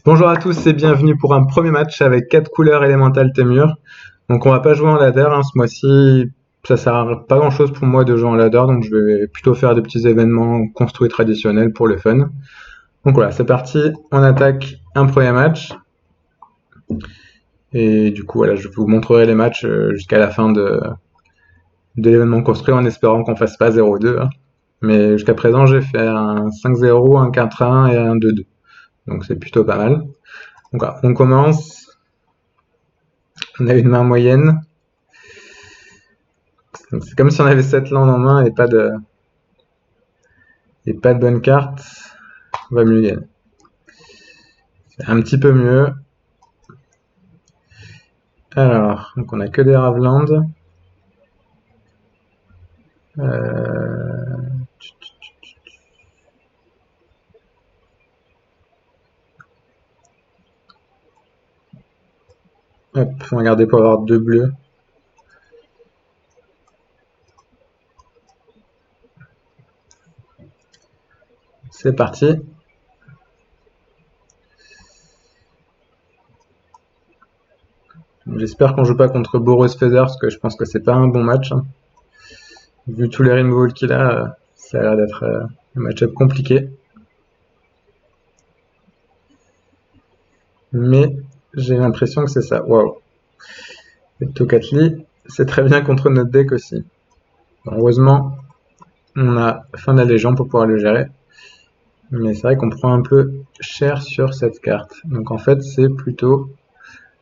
Bonjour à tous et bienvenue pour un premier match avec 4 couleurs élémentales Témur. Donc on va pas jouer en ladder ce mois-ci, ça sert à pas grand-chose pour moi de jouer en ladder, donc je vais plutôt faire des petits événements construits traditionnels pour le fun. Donc voilà, c'est parti, on attaque un premier match. Et du coup voilà, je vous montrerai les matchs jusqu'à la fin de l'événement construit en espérant qu'on fasse pas 0-2. Mais jusqu'à présent j'ai fait un 5-0, un 4-1 et un 2-2. Donc c'est plutôt pas mal. Donc voilà, on commence. On a une main moyenne. Donc c'est comme si on avait 7 landes en main et pas de bonne carte. On va mieux gagner. C'est un petit peu mieux. Alors, donc on a que des Raveland. Euh... Hop, on va garder pour avoir 2 bleus. C'est parti. J'espère qu'on joue pas contre Boros Feather parce que je pense que c'est pas un bon match. Vu tous les removals qu'il a, ça a l'air d'être un match-up compliqué. Mais j'ai l'impression que c'est ça. Waouh. Et Tokatli, c'est très bien contre notre deck aussi. Bon, heureusement, on a fin de la Légion pour pouvoir le gérer. Mais c'est vrai qu'on prend un peu cher sur cette carte. Donc en fait, c'est plutôt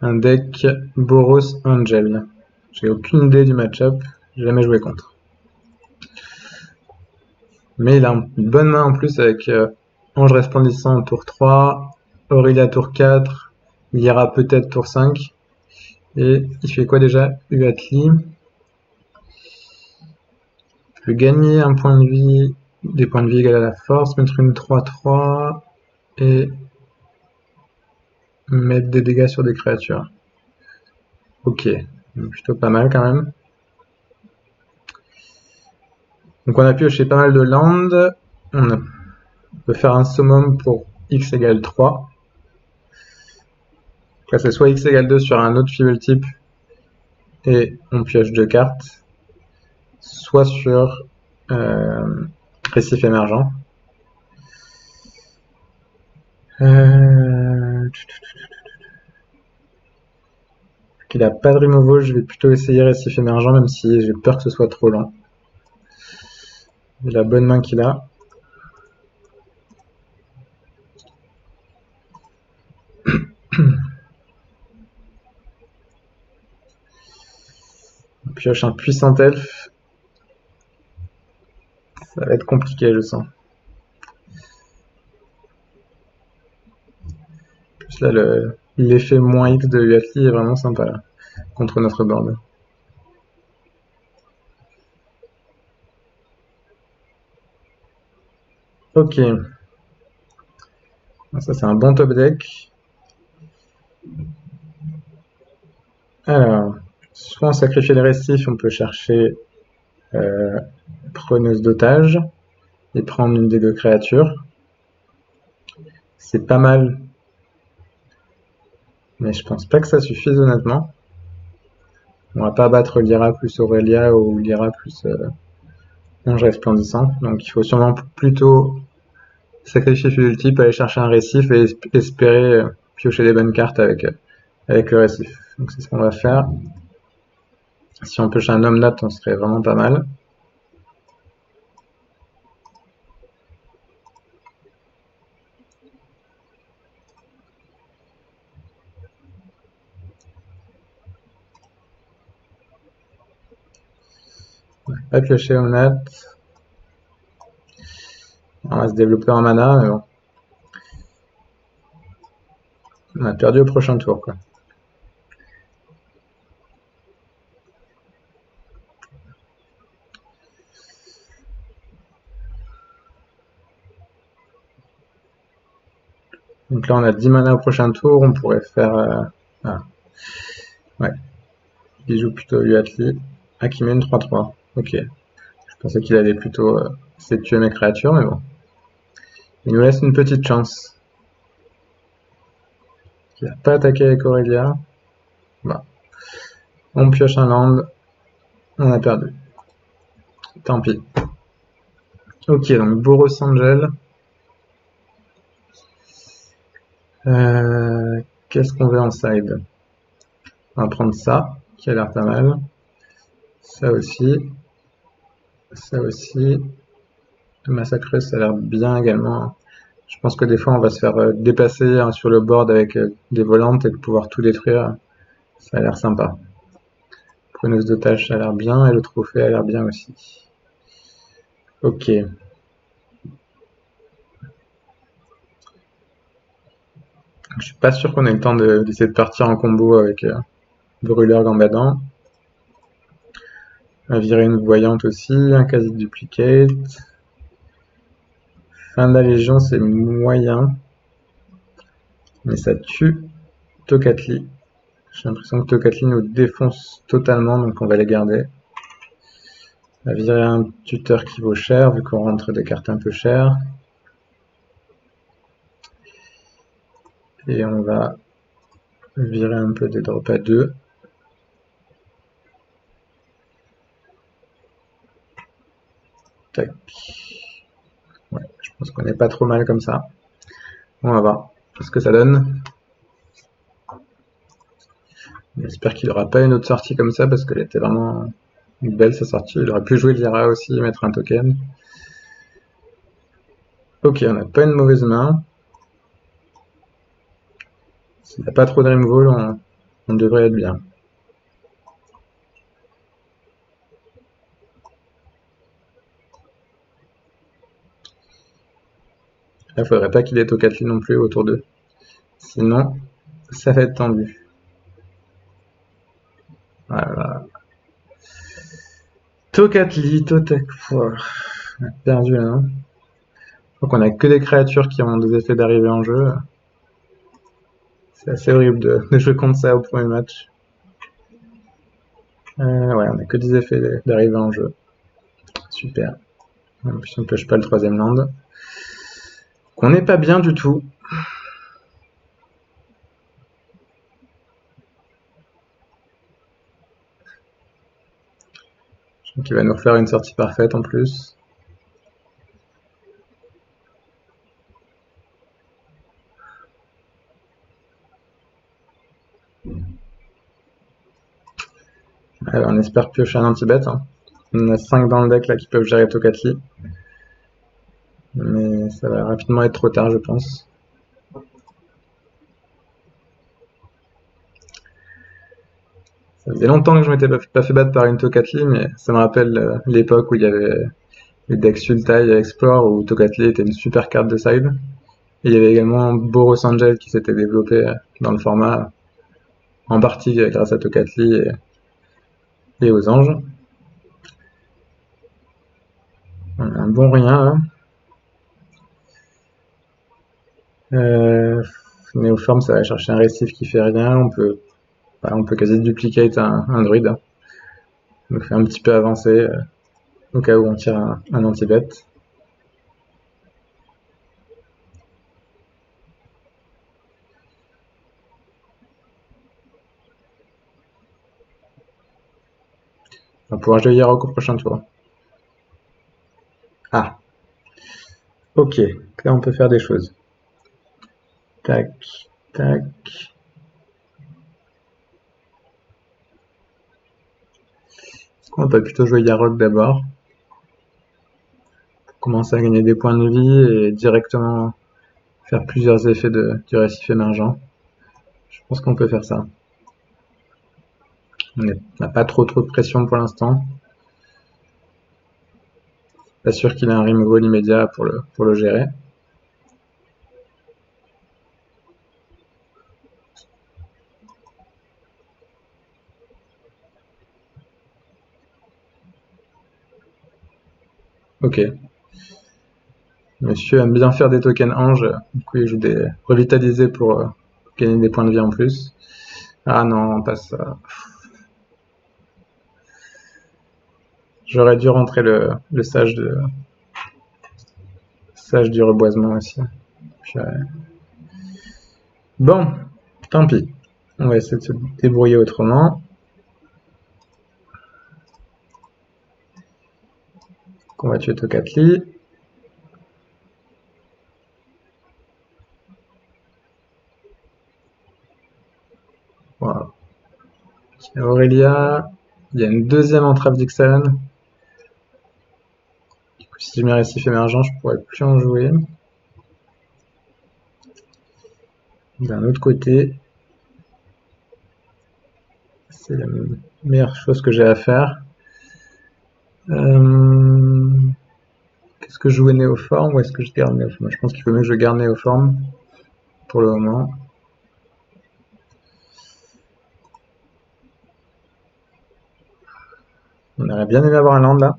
un deck Boros Angel. J'ai aucune idée du match-up, j'ai jamais joué contre. Mais il a une bonne main en plus avec Ange Resplendissant tour 3, Aurelia tour 4, Lyra peut-être tour 5. Et il fait quoi déjà? Uatli. Je peux gagner un point de vie, des points de vie égal à la force, mettre une 3-3 et mettre des dégâts sur des créatures. Ok, plutôt pas mal quand même. Donc on a pioché pas mal de land. On peut faire un summum pour x égale 3. Après c'est soit x égale 2 sur un autre fibel type et on pioche 2 cartes, soit sur récif émergent. Qu'il a pas de removal, je vais plutôt essayer récif émergent même si j'ai peur que ce soit trop lent. La bonne main qu'il a. On pioche un puissant elfe. Ça va être compliqué, je sens. Plus là, l'effet moins X de Uatli est vraiment sympa là, contre notre board. Ok. Ça, c'est un bon top deck. Alors, soit on sacrifie les récifs, on peut chercher preneuse d'otage et prendre une des deux créatures. C'est pas mal, mais je pense pas que ça suffise honnêtement. On va pas battre Lyra plus Aurelia ou Lyra plus Ange Resplendissant, donc il faut sûrement plutôt sacrifier le type, aller chercher un récif et espérer piocher des bonnes cartes avec le récif. Donc c'est ce qu'on va faire. Si on pioche un Omnat, on serait vraiment pas mal. Pas piocher Omnat. On va se développer en mana, mais bon. On a perdu au prochain tour, quoi. Donc là, on a 10 mana au prochain tour. On pourrait faire... Ah. Ouais. Il joue plutôt Uatli. Ah, qui met une 3-3. Ok. Je pensais qu'il allait plutôt essayer de tuer mes créatures, mais bon. Il nous laisse une petite chance. Il n'a pas attaqué avec Aurélia. Bah. On pioche un land. On a perdu. Tant pis. Ok, donc Boros Angel. Qu'est-ce qu'on veut en side? On va prendre ça, qui a l'air pas mal. Ça aussi. Ça aussi. Massacreuse, ça a l'air bien également. Je pense que des fois, on va se faire dépasser sur le board avec des volantes et de pouvoir tout détruire. Ça a l'air sympa. Preneuse d'otage, ça a l'air bien. Et le trophée a l'air bien aussi. Ok. Je suis pas sûr qu'on ait le temps d'essayer de partir en combo avec Brûleur Gambadant. On va virer une voyante aussi, un quasi-duplicate. Fin de la Légion, c'est moyen. Mais ça tue Tocatli. J'ai l'impression que Tocatli nous défonce totalement, donc on va les garder. On va virer un tuteur qui vaut cher, vu qu'on rentre des cartes un peu chères. Et on va virer un peu des drops à 2. Tac. Ouais, je pense qu'on n'est pas trop mal comme ça. On va voir ce que ça donne. J'espère qu'il n'aura pas une autre sortie comme ça, parce qu'elle était vraiment belle sa sortie. Il aurait pu jouer Lyra aussi, mettre un token. Ok, on n'a pas une mauvaise main. S'il n'y a pas trop de Dreamwall, on devrait être bien. Là, il faudrait pas qu'il ait Tocatli non plus autour d'eux. Sinon, ça va être tendu. Voilà. Tocatli, on a perdu là, non? Je crois qu'on a que des créatures qui ont des effets d'arrivée en jeu. C'est assez horrible de jouer contre ça au premier match. Ouais, on a que des effets d'arrivée en jeu. Super. En plus, on ne pioche pas le troisième land. Qu'on n'est pas bien du tout. Je pense qu'il va nous refaire une sortie parfaite en plus. Alors, on espère piocher un anti-bet. Hein. On a 5 dans le deck là qui peuvent gérer Tocatli. Mais ça va rapidement être trop tard, je pense. Ça faisait longtemps que je m'étais pas fait battre par une Tocatli, mais ça me rappelle l'époque où il y avait les decks Sultai et Explore, où Tocatli était une super carte de side. Et il y avait également Boros Angel qui s'était développé dans le format, en partie grâce à Tocatli et aux anges. On a un bon rien là. Néoforme, ça va chercher un récif qui fait rien. On peut quasi duplicate un druide. Donc fait un petit peu avancer au cas où on tire un anti-bet. On va pouvoir jouer Yarok au prochain tour. Ah. Ok, là on peut faire des choses. Tac, tac. Est-ce qu'on va pas plutôt jouer Yarok d'abord? Pour commencer à gagner des points de vie et directement faire plusieurs effets du récif émergent. Je pense qu'on peut faire ça. On n'a pas trop de pression pour l'instant. Pas sûr qu'il ait un removal immédiat pour le gérer. Ok. Monsieur aime bien faire des tokens anges, du coup il joue des revitalisés pour gagner des points de vie en plus. Ah non, on passe ça. J'aurais dû rentrer le sage du reboisement aussi. Bon, Tant pis. On va essayer de se débrouiller autrement. On va tuer Tocatli. Voilà. Aurélia. Il y a une deuxième entrave d'Ixalan. Du coup, si je mets récif émergent, je pourrais plus en jouer. D'un autre côté, c'est la meilleure chose que j'ai à faire. Est-ce que je jouais Néoforme ou est-ce que je garde Néoforme? Je pense qu'il faut mieux que je garde Néoforme pour le moment. On aurait bien aimé avoir un land là.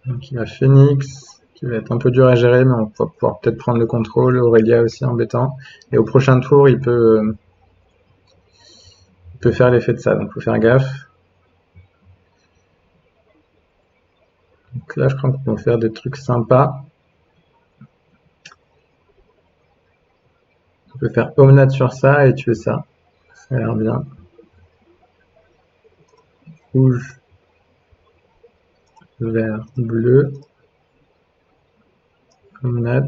Donc il a Phoenix, qui va être un peu dur à gérer, mais on va pouvoir peut-être prendre le contrôle. Aurélia aussi embêtant. Et au prochain tour, il peut faire l'effet de ça, donc il faut faire gaffe. Donc là, je crois qu'on peut faire des trucs sympas. On peut faire Omnat sur ça et tuer ça. Ça a l'air bien. Rouge, vert, bleu. Omnat.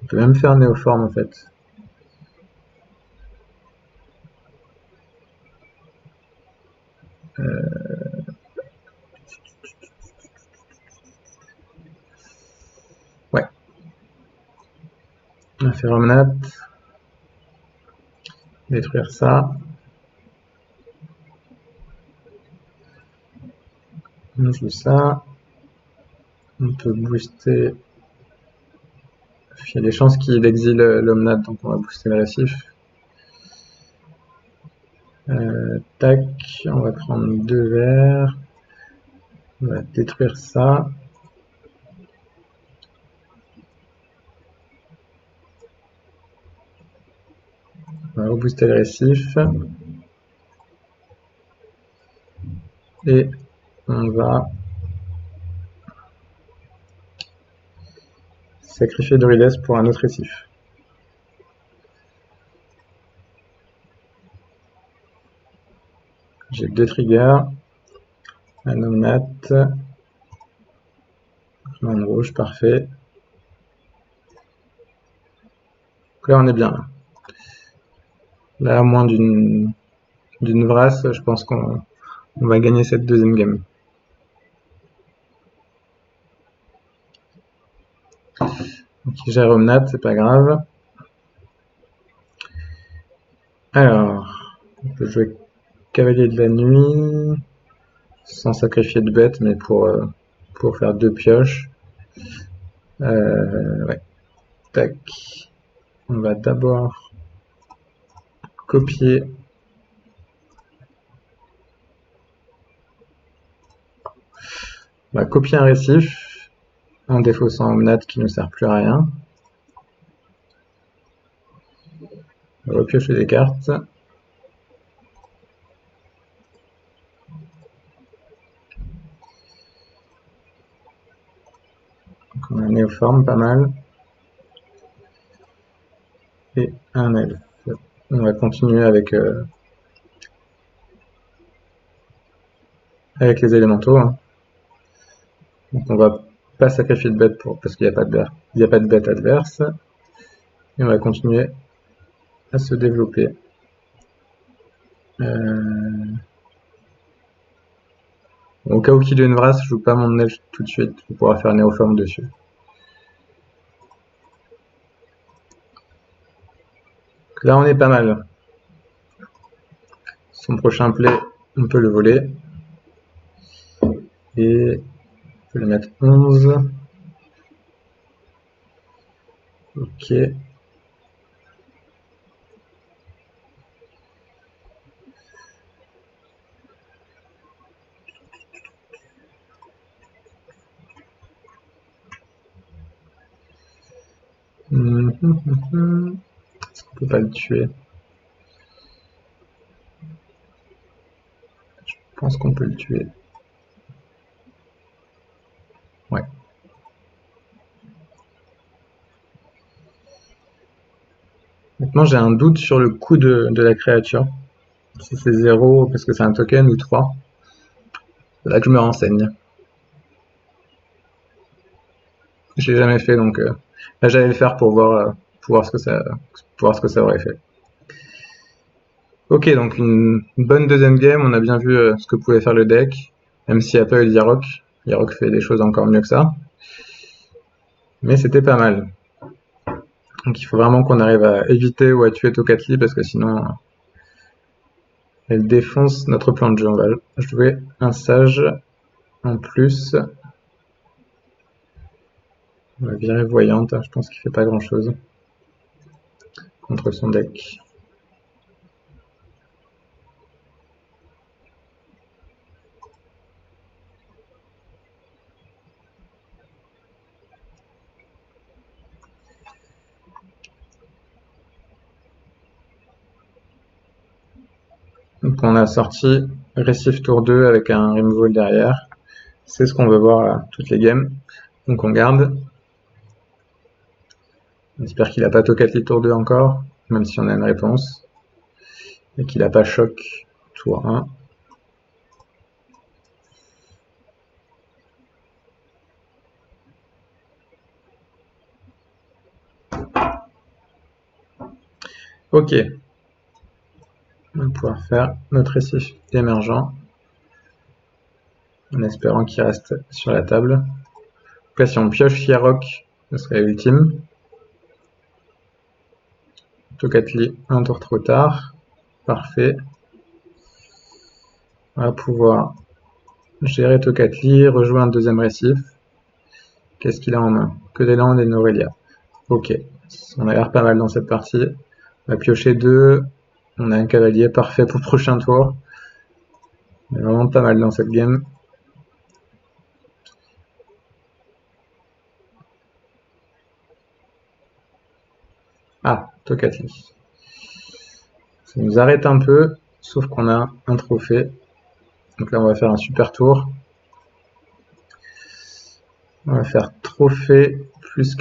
On peut même faire Néoforme en fait. Ouais. On va faire Omnat. Détruire ça. On joue ça. On peut booster. Il y a des chances qu'il exile l'Omnat, donc on va booster le récif. Tac, on va prendre 2 verts. On va détruire ça. On va rebooster le récif. Et on va sacrifier Dorides pour un autre récif. J'ai 2 triggers. Un Omnat. Un rouge, parfait. Donc là, on est bien. Là, à moins d'une Vrasse, je pense qu'on va gagner cette deuxième game. Donc, il gère Omnat, c'est pas grave. Alors, on peut jouer Cavalier de la Nuit, sans sacrifier de bête, mais pour faire 2 pioches. Ouais. Tac. On va d'abord copier. On va copier un récif en défaussant Omnat qui ne sert plus à rien. On va repiocher des cartes. Donc on a un Néoforme, pas mal. Et un elfe. On va continuer avec les élémentaux. Hein. Donc on va pas sacrifier de bête parce qu'il n'y a pas de bête adverse. Et on va continuer à se développer. Au cas où qu'il ait une Vrasse, je joue pas mon elfe tout de suite pour pouvoir faire Néoforme dessus. Donc là on est pas mal. Son prochain play, on peut le voler. Et on peut le mettre 11. Ok. Est-ce qu'on peut pas le tuer? pense qu'on peut le tuer. Ouais. Maintenant, j'ai un doute sur le coût de la créature. Si c'est 0 parce que c'est un token ou 3. C'est là que je me renseigne. Je l'ai jamais fait, donc là j'allais le faire pour voir ce que ça aurait fait. Ok, donc une bonne deuxième game. On a bien vu ce que pouvait faire le deck, même s'il n'y a pas eu de Yarok. Yarok fait des choses encore mieux que ça. Mais c'était pas mal. Donc il faut vraiment qu'on arrive à éviter ou à tuer Tocatli parce que sinon elle défonce notre plan de jeu. On va jouer un sage en plus. On va virer voyante, je pense qu'il fait pas grand chose contre son deck. Donc on a sorti Récif tour 2 avec un removal derrière. C'est ce qu'on veut voir à toutes les games. Donc on garde. On espère qu'il n'a pas Tocatli tour 2 encore, même si on a une réponse. Et qu'il n'a pas choc tour 1. Ok. On va pouvoir faire notre récif émergent. En espérant qu'il reste sur la table. Donc là, si on pioche Yarok, ce serait ultime. Tocatli, un tour trop tard. Parfait. On va pouvoir gérer Tocatli, rejouer un deuxième récif. Qu'est-ce qu'il a en main? Que des landes et une Aurélia. Ok. On a l'air pas mal dans cette partie. On va piocher 2. On a un cavalier parfait pour le prochain tour. On est vraiment pas mal dans cette game. Ah, Tocatli. Ça nous arrête un peu, sauf qu'on a un trophée. Donc là, on va faire un super tour. On va faire trophée plus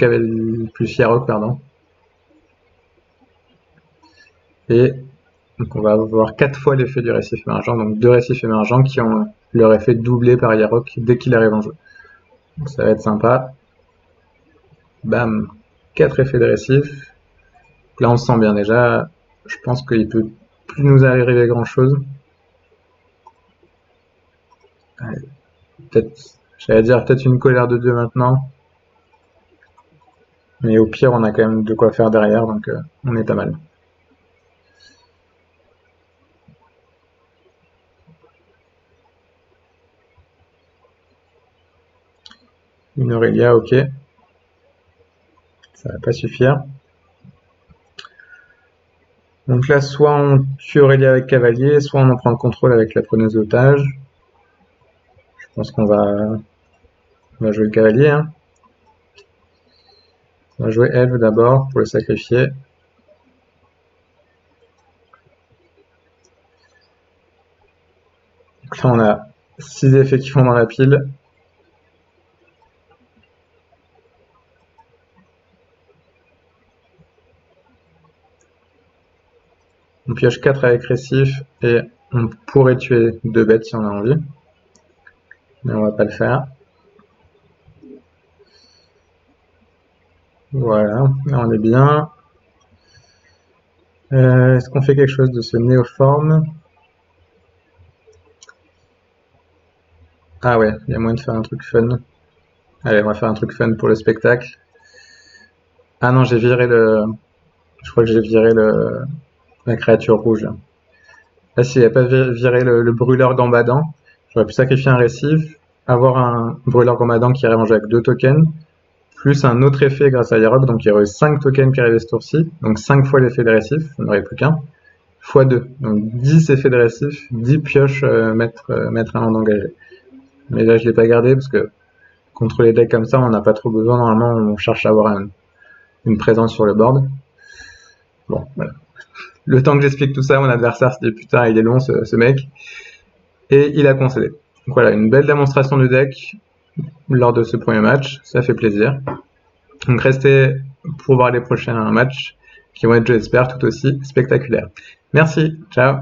Yarok, pardon. Et donc on va avoir 4 fois l'effet du récif émergent, donc 2 récifs émergents qui ont leur effet doublé par Yarok dès qu'il arrive en jeu. Donc ça va être sympa. Bam, 4 effets de récif. Là on se sent bien déjà. Je pense qu'il peut plus nous arriver grand chose. Peut-être, j'allais dire peut-être une colère de Dieu maintenant. Mais au pire on a quand même de quoi faire derrière, donc on est pas mal. Une Aurélia, ok. Ça va pas suffire. Donc là, soit on tue Aurélia avec cavalier, soit on en prend le contrôle avec la preneuse d'otage. Je pense qu'on va jouer le cavalier. Hein. On va jouer Elve d'abord pour le sacrifier. Donc là, on a 6 effets qui font dans la pile. On pioche 4 avec récif et on pourrait tuer 2 bêtes si on a envie. Mais on va pas le faire. Voilà, là on est bien. Est-ce qu'on fait quelque chose de ce néoforme? Ah ouais, il y a moyen de faire un truc fun. Allez, on va faire un truc fun pour le spectacle. Ah non, j'ai viré le... Je crois que j'ai viré la créature rouge. Là, s'il n'avait pas viré le brûleur gambadant, j'aurais pu sacrifier un récif, avoir un brûleur gambadant qui irait manger avec 2 tokens, plus un autre effet grâce à Yarok, donc il y aurait 5 tokens qui arrivaient ce tour-ci, donc 5 fois l'effet de récif, il n'y en aurait plus qu'un, fois 2, donc 10 effets de récif, 10 pioches mettre un land engagé. Mais là, je l'ai pas gardé parce que contre les decks comme ça, on n'a pas trop besoin, normalement on cherche à avoir une présence sur le board. Bon, voilà. Le temps que j'explique tout ça, mon adversaire se dit putain, il est long ce mec. et il a concédé. Donc voilà, une belle démonstration du deck lors de ce premier match, ça fait plaisir. Donc restez pour voir les prochains matchs qui vont être, je l'espère, tout aussi spectaculaires. Merci, ciao.